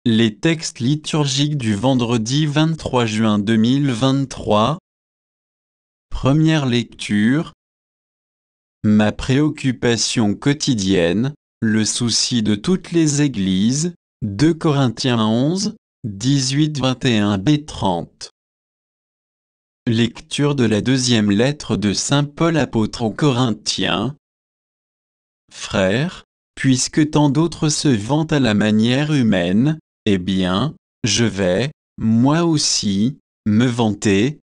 Les textes liturgiques du vendredi 23 juin 2023. Première lecture. Ma préoccupation quotidienne, le souci de toutes les églises, 2 Corinthiens 11, 18-21b30. Lecture de la deuxième lettre de saint Paul apôtre aux Corinthiens. Frères, puisque tant d'autres se vantent à la manière humaine, eh bien, je vais, moi aussi, me vanter.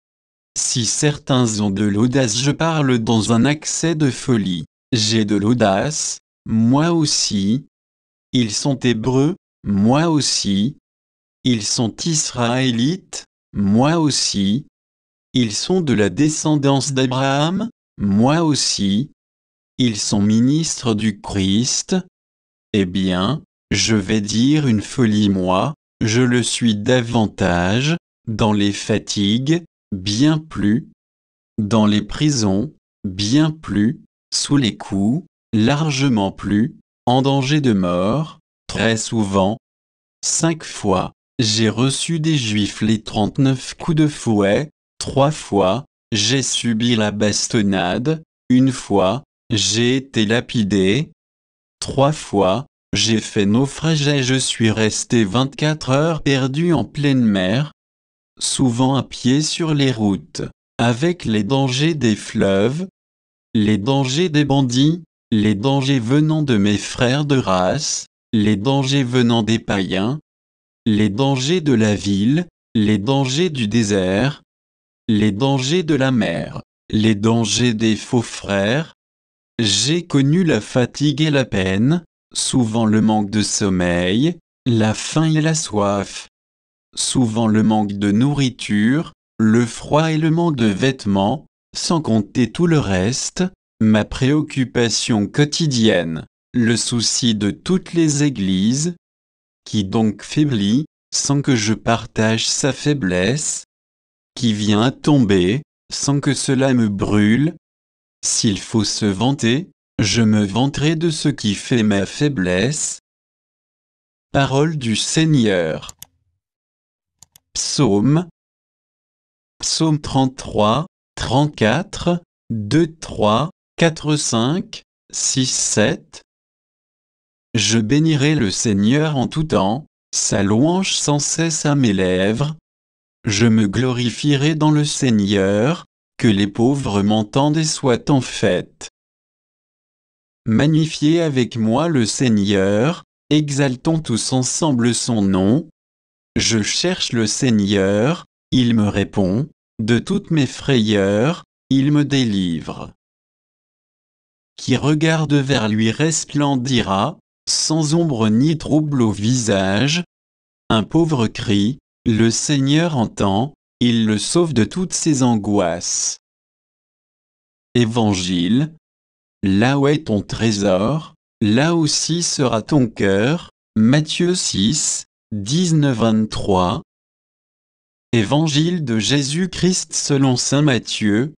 Si certains ont de l'audace, je parle dans un accès de folie. J'ai de l'audace, moi aussi. Ils sont hébreux, moi aussi. Ils sont israélites, moi aussi. Ils sont de la descendance d'Abraham, moi aussi. Ils sont ministres du Christ. Eh bien, je vais dire une folie, moi, je le suis davantage, dans les fatigues, bien plus, dans les prisons, bien plus, sous les coups, largement plus, en danger de mort, très souvent. 5 fois, j'ai reçu des Juifs les 39 coups de fouet, 3 fois, j'ai subi la bastonnade, 1 fois, j'ai été lapidé, 3 fois, j'ai fait naufrage et je suis resté 24 heures perdu en pleine mer, souvent à pied sur les routes, avec les dangers des fleuves, les dangers des bandits, les dangers venant de mes frères de race, les dangers venant des païens, les dangers de la ville, les dangers du désert, les dangers de la mer, les dangers des faux frères. J'ai connu la fatigue et la peine, souvent le manque de sommeil, la faim et la soif, souvent le manque de nourriture, le froid et le manque de vêtements, sans compter tout le reste, ma préoccupation quotidienne, le souci de toutes les églises. Qui donc faiblit, sans que je partage sa faiblesse? Qui vient à tomber, sans que cela me brûle? S'il faut se vanter, je me vanterai de ce qui fait ma faiblesse. Parole du Seigneur. Psaume 33, 34, 2, 3, 4, 5, 6, 7. Je bénirai le Seigneur en tout temps, sa louange sans cesse à mes lèvres. Je me glorifierai dans le Seigneur, que les pauvres m'entendent et soient en fête. Magnifiez avec moi le Seigneur, exaltons tous ensemble son nom. Je cherche le Seigneur, il me répond, de toutes mes frayeurs, il me délivre. Qui regarde vers lui resplendira, sans ombre ni trouble au visage. Un pauvre crie, le Seigneur entend, il le sauve de toutes ses angoisses. Évangile. Là où est ton trésor, là aussi sera ton cœur. Matthieu 6, 19-23. Évangile de Jésus-Christ selon saint Matthieu.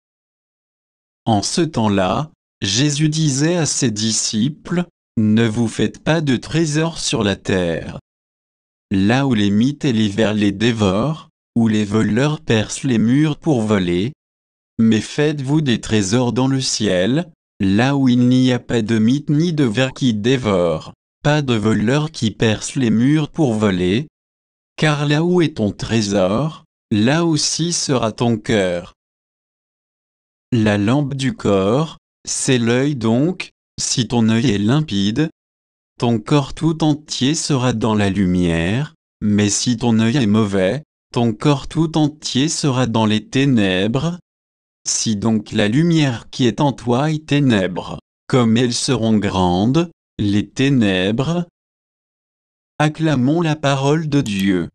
En ce temps-là, Jésus disait à ses disciples, ne vous faites pas de trésors sur la terre. Là où les mythes et les vers les dévorent, où les voleurs percent les murs pour voler. Mais faites-vous des trésors dans le ciel, là où il n'y a pas de mythes ni de vers qui dévorent, pas de voleurs qui percent les murs pour voler. Car là où est ton trésor, là aussi sera ton cœur. La lampe du corps, c'est l'œil donc. Si ton œil est limpide, ton corps tout entier sera dans la lumière, mais si ton œil est mauvais, ton corps tout entier sera dans les ténèbres. Si donc la lumière qui est en toi est ténèbres, comme elles seront grandes, les ténèbres. Acclamons la parole de Dieu.